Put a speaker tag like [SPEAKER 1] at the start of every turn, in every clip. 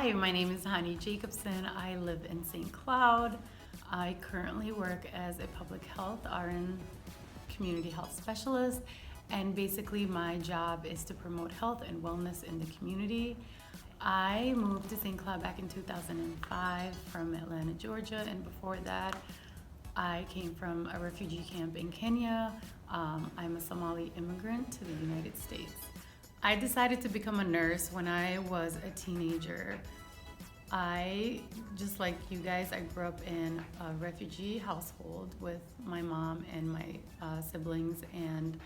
[SPEAKER 1] Hi, my name is Hani Jacobson. I live in St. Cloud. I currently work as a public health RN community health specialist, and basically my job is to promote health and wellness in the community. I moved to St. Cloud back in 2005 from Atlanta, Georgia, and before that I came from a refugee camp in Kenya. I'm a Somali immigrant to the United States. I decided to become a nurse when I was a teenager. Just like you guys, I grew up in a refugee household with my mom and my siblings, and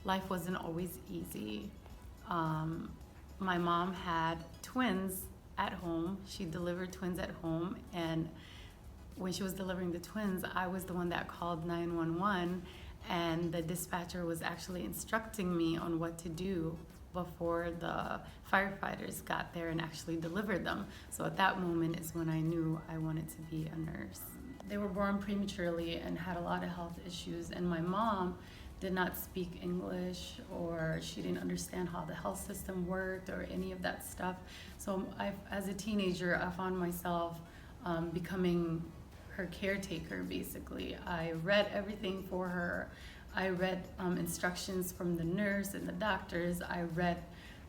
[SPEAKER 1] life wasn't always easy. My mom had twins at home. She delivered twins at home, and when she was delivering the twins, I was the one that called 911, and the dispatcher was actually instructing me on what to do before the firefighters got there and actually delivered them. So at that moment is when I knew I wanted to be a nurse. They were born prematurely and had a lot of health issues, and my mom did not speak English, or she didn't understand how the health system worked or any of that stuff. So as a teenager, I found myself becoming her caretaker, basically. I read everything for her. I read instructions from the nurse and the doctors. I read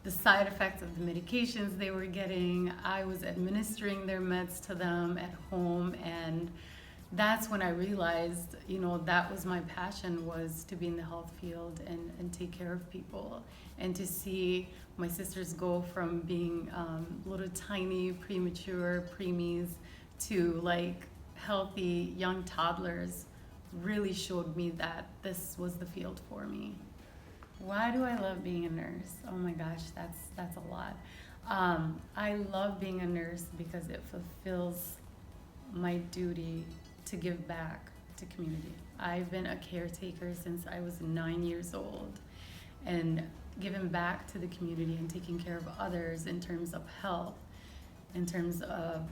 [SPEAKER 1] the side effects of the medications they were getting. I was administering their meds to them at home, and that's when I realized, that was my passion, was to be in the health field and take care of people, and to see my sisters go from being little tiny premature preemies to like healthy young toddlers really showed me that this was the field for me. Why do I love being a nurse? Oh my gosh, that's a lot. I love being a nurse because it fulfills my duty to give back to community. I've been a caretaker since I was 9 years old, and giving back to the community and taking care of others in terms of health, in terms of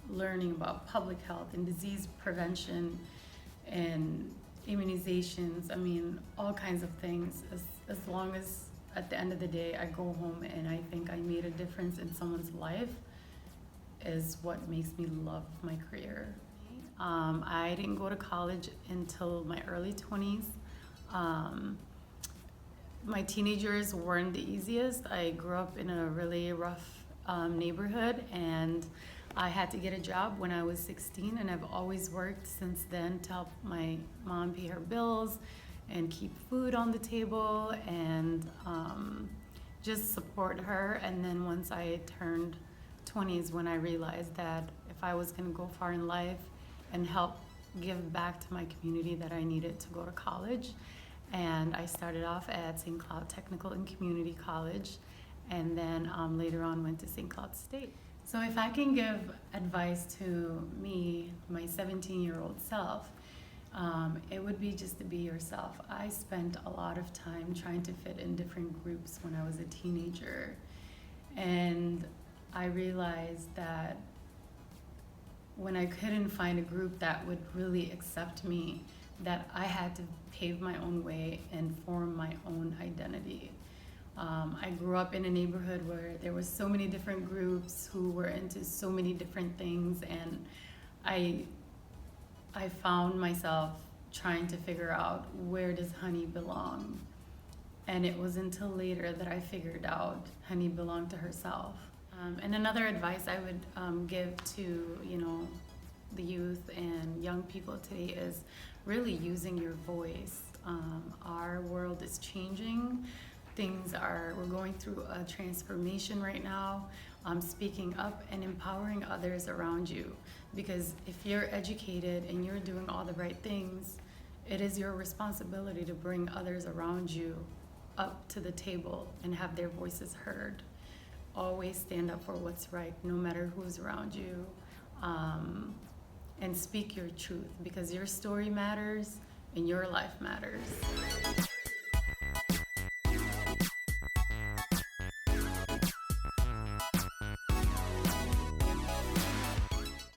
[SPEAKER 1] learning about public health and disease prevention and immunizations, all kinds of things. As long as at the end of the day I go home and I think I made a difference in someone's life, is what makes me love my career. I didn't go to college until my early 20s. My teenage years weren't the easiest. I grew up in a really rough neighborhood, and I had to get a job when I was 16, and I've always worked since then to help my mom pay her bills and keep food on the table, and just support her. And then once I turned 20 is when I realized that if I was going to go far in life and help give back to my community, that I needed to go to college. And I started off at St. Cloud Technical and Community College, and then later on went to St. Cloud State. So if I can give advice to me, my 17-year-old self, it would be just to be yourself. I spent a lot of time trying to fit in different groups when I was a teenager, and I realized that when I couldn't find a group that would really accept me, that I had to pave my own way and form my own identity. I grew up in a neighborhood where there were so many different groups who were into so many different things, and I found myself trying to figure out, where does Hani belong? And it was until later that I figured out Hani belonged to herself. And another advice I would give to the youth and young people today is really using your voice. Our world is changing. We're going through a transformation right now. Speaking up and empowering others around you, because if you're educated and you're doing all the right things, it is your responsibility to bring others around you up to the table and have their voices heard. Always stand up for what's right, no matter who's around you, and speak your truth, because your story matters and your life matters.